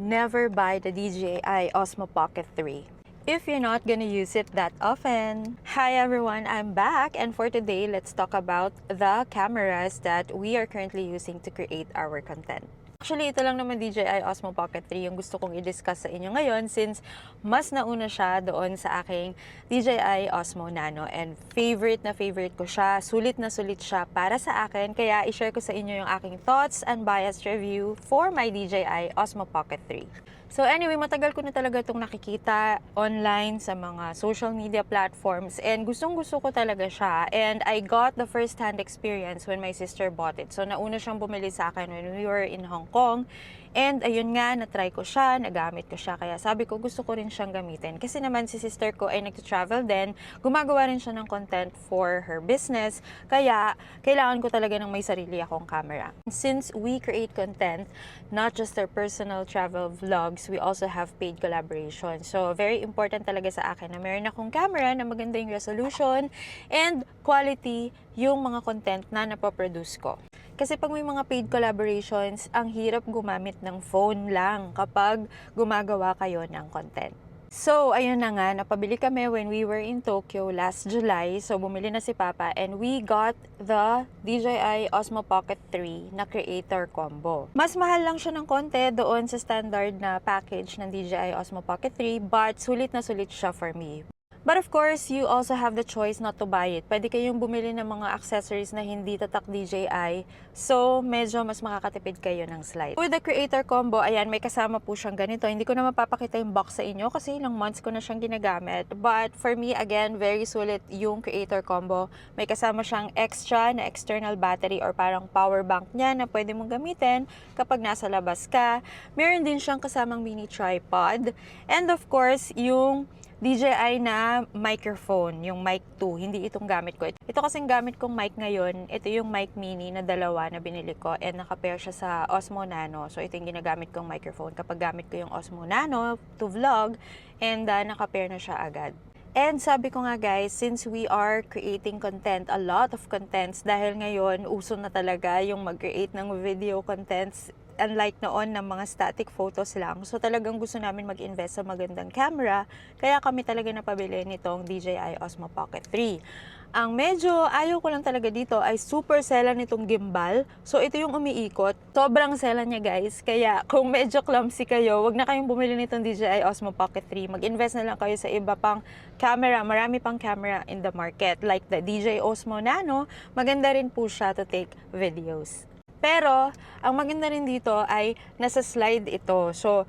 never buy the DJI Osmo Pocket 3 if you're not gonna use it that often. Hi everyone, I'm back, and for today, let's talk about the cameras that we are currently using to create our content. Actually, ito lang naman DJI Osmo Pocket 3 yung gusto kong i-discuss sa inyo ngayon since mas nauna siya doon sa aking DJI Osmo Nano, and favorite na favorite ko siya. Sulit na sulit siya para sa akin, kaya i-share ko sa inyo yung aking thoughts and biased review for my DJI Osmo Pocket 3. So anyway, matagal ko na talaga itong nakikita online sa mga social media platforms, and gustong-gusto ko talaga siya, and I got the first-hand experience when my sister bought it. So nauna siyang bumili sa akin when we were in Hong Kong, and ayun nga, na-try ko siya, nagamit ko siya, kaya sabi ko gusto ko rin siyang gamitin. Kasi naman si sister ko ay nag-travel din, gumagawa rin siya ng content for her business, kaya kailangan ko talaga ng may sarili akong camera. Since we create content, not just our personal travel vlogs, we also have paid collaboration. So very important talaga sa akin na meron akong camera na maganda yung resolution and quality yung mga content na napoproduce ko. Kasi pag may mga paid collaborations, ang hirap gumamit ng phone lang kapag gumagawa kayo ng content. So, ayun na nga, napabili kami when we were in Tokyo last July. So, bumili na si Papa, and we got the DJI Osmo Pocket 3 na creator combo. Mas mahal lang siya ng konti doon sa standard na package ng DJI Osmo Pocket 3, but sulit na sulit siya for me. But of course, you also have the choice not to buy it. Pwede kayong bumili ng mga accessories na hindi tatak DJI. So, medyo mas makakatipid kayo ng slide. With the creator combo, ayan, may kasama po siyang ganito. Hindi ko na mapapakita yung box sa inyo kasi ilang months ko na siyang ginagamit. But for me, again, very sulit yung creator combo. May kasama siyang extra na external battery or parang power bank niya na pwede mong gamitin kapag nasa labas ka. Meron din siyang kasamang mini tripod. And of course, yung DJI na microphone, yung mic 2, hindi itong gamit ko. Ito kasing gamit kong mic ngayon, ito yung mic mini na dalawa na binili ko, and naka-pair siya sa Osmo Nano. So ito yung ginagamit kong microphone kapag gamit ko yung Osmo Nano to vlog, and naka-pair na siya agad. And sabi ko nga guys, since we are creating content, a lot of contents, dahil ngayon uso na talaga yung mag-create ng video contents, unlike noon ng mga static photos lang. So talagang gusto namin mag-invest sa magandang camera, kaya kami talaga napabili nitong DJI Osmo Pocket 3. Ang medyo ayaw ko lang talaga dito ay super sela nitong gimbal. So ito yung umiikot. Sobrang sela niya guys. Kaya kung medyo clumsy kayo, wag na kayong bumili nitong DJI Osmo Pocket 3. Mag-invest na lang kayo sa iba pang camera. Marami pang camera in the market. Like the DJI Osmo Nano, maganda rin po siya to take videos. Pero, ang maganda rin dito ay nasa slide ito. So,